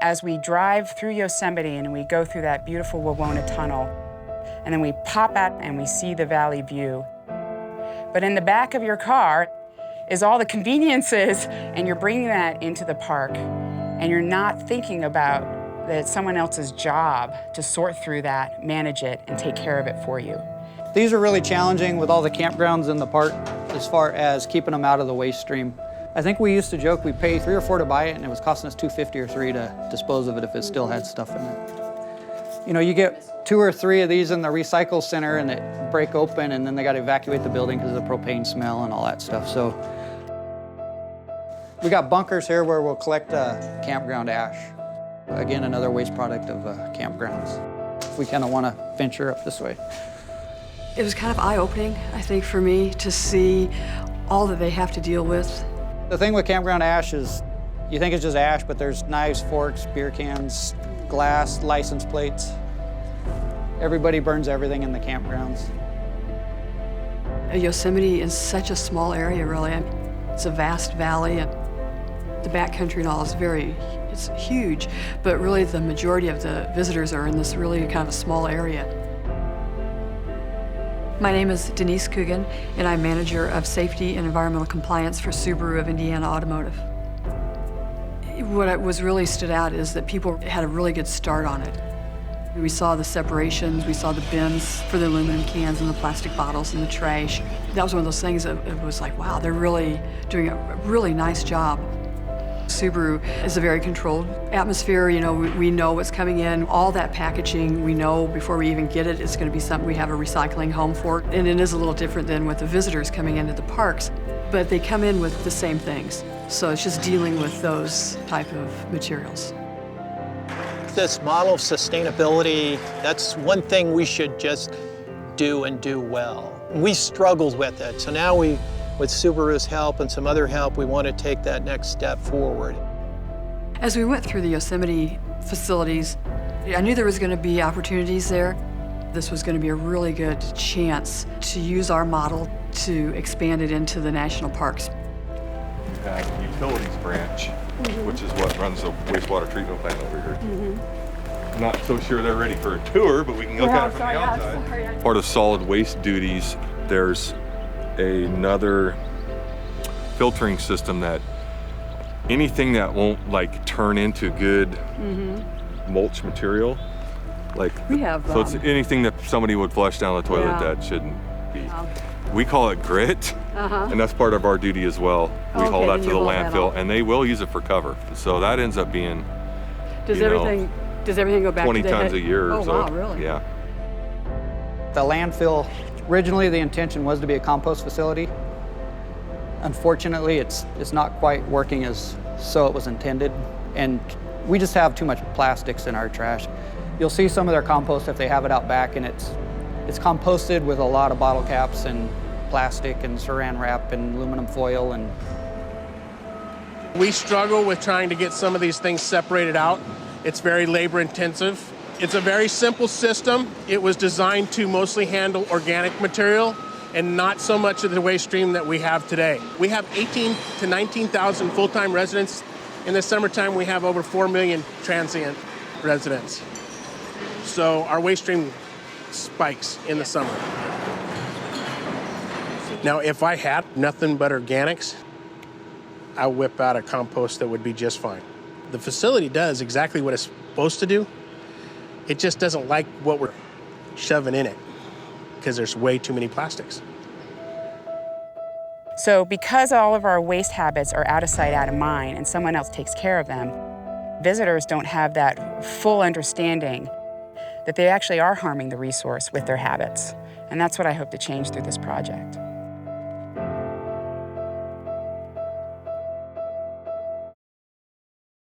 As we drive through Yosemite and we go through that beautiful Wawona tunnel, and then we pop out and we see the valley view. But in the back of your car is all the conveniences, and you're bringing that into the park, and you're not thinking about that it's someone else's job to sort through that, manage it, and take care of it for you. These are really challenging with all the campgrounds in the park as far as keeping them out of the waste stream. I think we used to joke we'd pay $3 or $4 to buy it, and it was costing us $2.50 or $3 to dispose of it if it still had stuff in it. You know, you get 2 or 3 of these in the recycle center and it break open, and then they got to evacuate the building because of the propane smell and all that stuff. So we got bunkers here where we'll collect campground ash. Again, another waste product of campgrounds. We kind of want to venture up this way. It was kind of eye-opening, I think, for me to see all that they have to deal with. The thing with campground ash is you think it's just ash, but there's knives, forks, beer cans, glass, license plates. Everybody burns everything in the campgrounds. Yosemite is such a small area, really. It's a vast valley, and the backcountry and all is it's huge, but really the majority of the visitors are in this really kind of a small area. My name is Denise Coogan, and I'm manager of safety and environmental compliance for Subaru of Indiana Automotive. What was really stood out is that people had a really good start on it. We saw the separations, we saw the bins for the aluminum cans and the plastic bottles and the trash. That was one of those things that it was like, wow, they're really doing a really nice job. Subaru is a very controlled atmosphere. You know, we know what's coming in. All that packaging, we know before we even get it, it's going to be something we have a recycling home for. And it is a little different than with the visitors coming into the parks, but they come in with the same things. So it's just dealing with those type of materials. This model of sustainability, that's one thing we should just do and do well. We struggled with it, so now with Subaru's help and some other help, we want to take that next step forward. As we went through the Yosemite facilities, I knew there was going to be opportunities there. This was going to be a really good chance to use our model to expand it into the national parks. You have the utilities branch, which is what runs the wastewater treatment plant over here. I'm not so sure they're ready for a tour, but we can look at it from the outside. Part of solid waste duties, there's another filtering system that anything that won't like turn into good mulch material, like we have so it's anything that somebody would flush down the toilet that shouldn't be. We call it grit, and that's part of our duty as well. We haul that to the landfill, and they will use it for cover. So that ends up being does everything go back 20 to the tons a year or so. Oh wow, really? Yeah. The landfill, originally the intention was to be a compost facility. Unfortunately, it's not quite working as so it was intended, and we just have too much plastics in our trash. You'll see some of their compost if they have it out back, and it's composted with a lot of bottle caps and plastic and saran wrap and aluminum foil. And we struggle with trying to get some of these things separated out. It's very labor intensive. It's a very simple system. It was designed to mostly handle organic material and not so much of the waste stream that we have today. We have 18 to 19,000 full-time residents. In the summertime, we have over 4 million transient residents. So our waste stream spikes in the summer. Now, if I had nothing but organics, I'll whip out a compost that would be just fine. The facility does exactly what it's supposed to do. It just doesn't like what we're shoving in it because there's way too many plastics. So because all of our waste habits are out of sight, out of mind, and someone else takes care of them, visitors don't have that full understanding that they actually are harming the resource with their habits. And that's what I hope to change through this project.